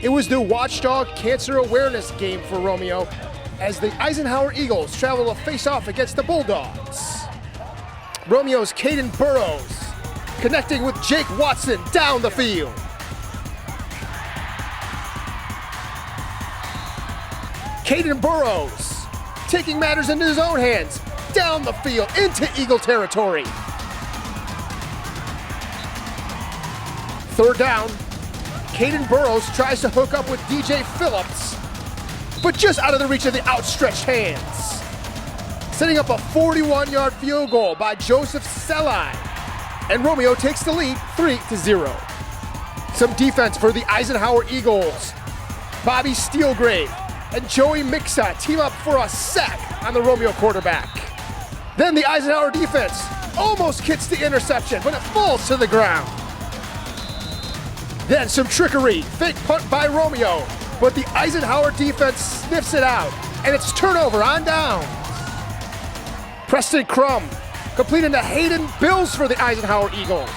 It was the Watchdog Cancer Awareness game for Romeo as the Eisenhower Eagles travel to face off against the Bulldogs. Romeo's Caden Burrows connecting with Jake Watson down the field. Caden Burrows taking matters into his own hands, down the field into Eagle territory. Third down, Caden Burrows tries to hook up with DJ Phillips, but just out of the reach of the outstretched hands. Setting up a 41-yard field goal by Joseph Selai, and Romeo takes the lead 3-0. Some defense for the Eisenhower Eagles. Bobby Steelgrave and Joey Mixa team up for a sack on the Romeo quarterback. Then the Eisenhower defense almost gets the interception, but it falls to the ground. Then some trickery, fake punt by Romeo, but the Eisenhower defense sniffs it out, and it's turnover on downs. Preston Crum completing to Hayden Bills for the Eisenhower Eagles.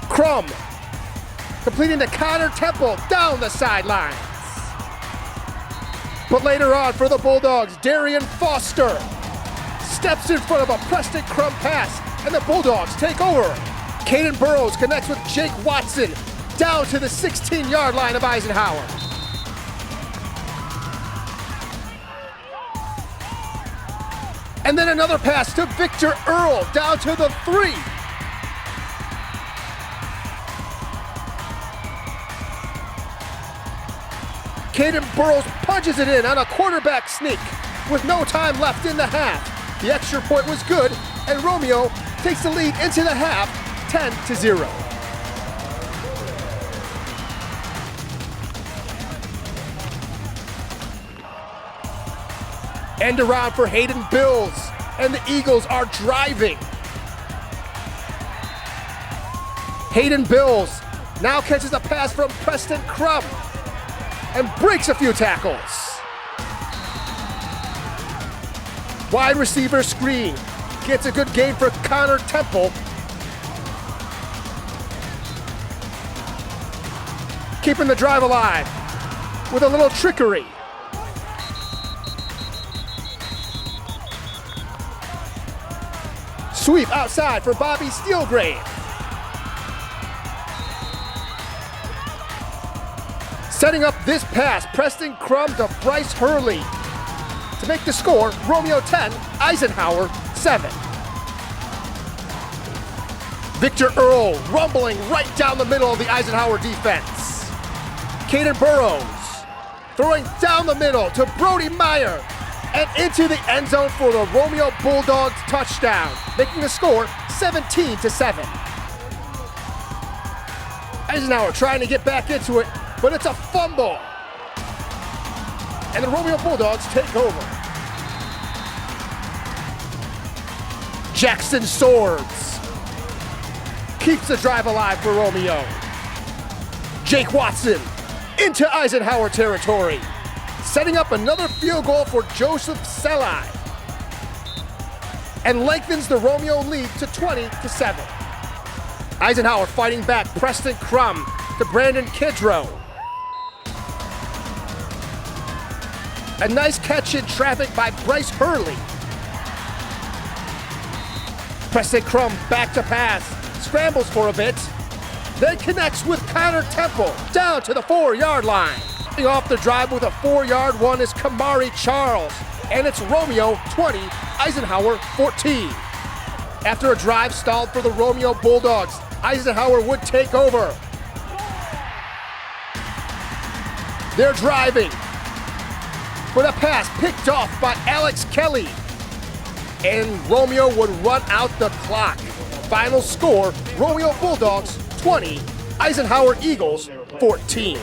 Crum completing to Connor Temple down the sidelines. But later on for the Bulldogs, Darian Foster steps in front of a Preston Crum pass, and the Bulldogs take over. Caden Burrows connects with Jake Watson down to the 16-yard line of Eisenhower. And then another pass to Victor Earl down to the 3. Caden Burrows punches it in on a quarterback sneak with no time left in the half. The extra point was good, and Romeo takes the lead into the half, 10-0. End around for Hayden Bills, and the Eagles are driving. Hayden Bills now catches a pass from Preston Crum and breaks a few tackles. Wide receiver screen gets a good gain for Connor Temple. Keeping the drive alive with a little trickery. Sweep outside for Bobby Steelgrave. Setting up this pass, Preston Crum to Bryce Hurley to make the score, Romeo 10, Eisenhower 7. Victor Earl rumbling right down the middle of the Eisenhower defense. Caden Burrows throwing down the middle to Brody Meyer and into the end zone for the Romeo Bulldogs touchdown, making the score 17-7. Eisenhower trying to get back into it, but it's a fumble. And the Romeo Bulldogs take over. Jackson Swords keeps the drive alive for Romeo. Jake Watson into Eisenhower territory, setting up another field goal for Joseph Selai, and lengthens the Romeo lead to 20-7. Eisenhower fighting back, Preston Crum to Brandon Kidrow. A nice catch in traffic by Bryce Hurley. Preston Crum back to pass, scrambles for a bit, then connects with Connor Temple down to the 4-yard line. Off the drive with a 4-yard one is Kamari Charles, and it's Romeo 20, Eisenhower 14. After a drive stalled for the Romeo Bulldogs, Eisenhower would take over. They're driving, but a pass picked off by Alex Kelly, and Romeo would run out the clock. Final score, Romeo Bulldogs 20, Eisenhower Eagles 14.